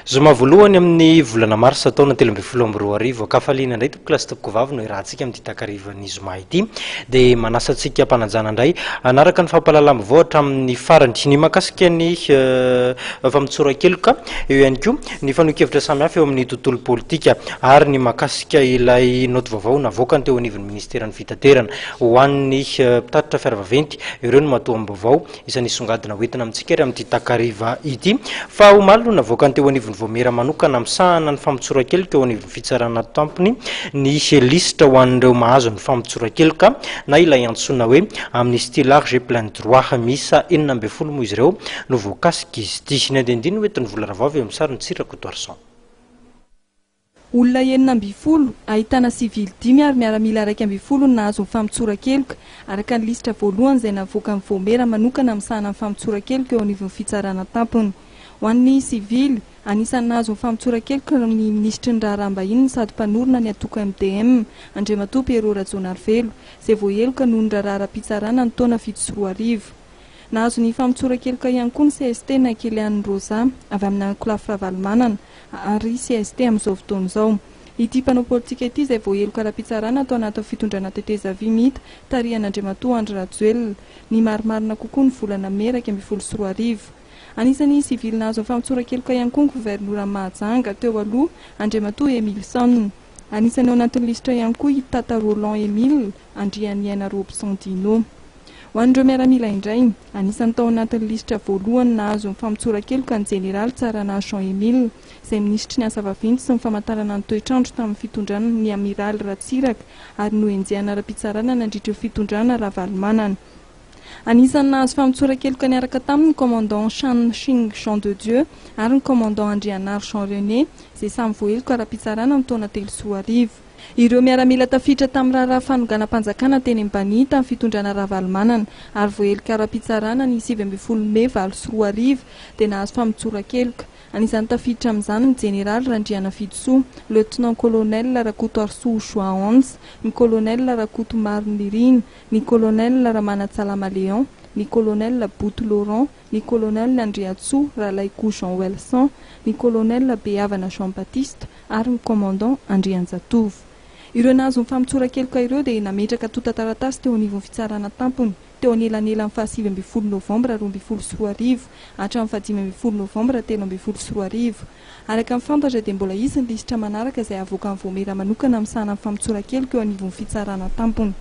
Zoma voalohany amin'ny volana marsa taona 2024 kafaliana ndray tompoklasy tompoko no irahantsika amin'ny takarivan'ny zoma ity dia manasantsika mpanajana indray anaraka ny fampalalam-baovatra amin'ny farany ny makasika ny famotsoran-keloka eo ihany koa ny fanohikevitra samihafa eo amin'ny tontolo politika ary ny makasika ilay note vaovao navoakany teo anivon'ny ministeran'ny fitaterana ho an'ny mpitatitra fiaravaventy ireo no matoa amin'ny vaovao isan'ny songadina hoentina amintsika ary amin'ny takariva ity fa Omaly no navoakany teo anivon'ny voamiera manokana misahana ny famotsoran-keloka eo anivon'ny Fitsarana Tampony ny lisitra ho an'ireo mahazo ny famotsoran-keloka na ilay antsoina hoe amnistie large et plein-droit misa 12 moa izy ireo no voakasika izy ity ny andendiny hoentin'ny volaravaovy eo amin'ny sary ny tsirako toarson. Olona 12 ahitana sivily 10 ary miaramila 12 nahazo ny famotsoran-keloka araka ny lisitra voalohany izay navoakan'ny voamiera manokana misahana ny famotsoran-keloka eo anivon'ny Fitsarana Tampony. Ho an'ny sivily anisan'ny nahazo ny famotsoran-keloka ny ministry ny raharaham-bahiny sady mpanorona ny atoko MDM Andriamatoa Pierrot Rajonarvelo izay voaheloka noho ny raharaha-pitsarana ny taona 7 nahazo ny famotsoran-keloka ihany koa ny CST na Kelian'ny Rosa avy amin'ny ankolafy Ravalomanana ary CST amin'izao fotoana izao. Ity mpanao politika ity izay voaheloka ara-pitsarana atao anatin'ny fitondrana teteza vimita tarihan'Andriamatoa Andry Rajoelina ny marimarina kokoa ny volana meraka 24. Anisan'ny sivily nahazo ny famotsoran-keloka ihany koa ny gouvernoura Mahajanga teo aloha Andriamatoa Emilson. Anisan'ny ao anatin'ny lisitra ihany koa i Tata Roland Emile Andrianiana Robson Dino. Ho an'ireo miaramila indray anisan'ny tao anatin'ny lisitra voalohany nahazo ny famotsoran-keloka ny Général Tsarana Jean Emile izay ministry ny asa vaventy sy ny famantarana ny toetrandro tamin'ny fitondrana ny Amiral Ratsiraka ary noenjehana ara-pitsarana nandritra fitondrana Ravalomanana. Anisan'ny nahazo famotsoran-keloka niaraka taminy commandant Chan Xing Jean de Dieu ary ny commandant Andrianar Jean René izay samy voaheloka ara-pitsarana amin'ny taona 3. Ireo miaramila tafiditra tamin'ny raharaha fanonganam-panjakana teny Mbani tamin'ny fitondrana Ravalomanana ary voaheloka ara-pitsarana ny 17 Mey 2024 dia nahazo famotsoran-keloka. Anisan'ny tafiditra amin'izany ny Général Randriana Fitso, Lieutenant Colonel Rakoto Arso Joa 11, ny Colonel Rakoto Marnirine, ny Colonel Ramanatsalama Léon, ny Colonel Boutou Laurent, ny Colonel Andriatso Ralaiko Jean Welson, ny Colonel Beavana Jean Baptiste ary ny Commandant Andrianjatovo. Ireo nahazo ny famotsoran-keloka ireo dia nametraka tota-taratasy teo anivon'ny Fitsarana Tampony teo anelanelany 7 Novambra 2024 hatramin'ny 15 Novambra 2024. Araka ny fantatra dia mbola hisy ny lisitra manaraka izay avoakan'ny voamiera manokana misahana ny famotsoran-keloka eo anivon'ny Fitsarana Tampony.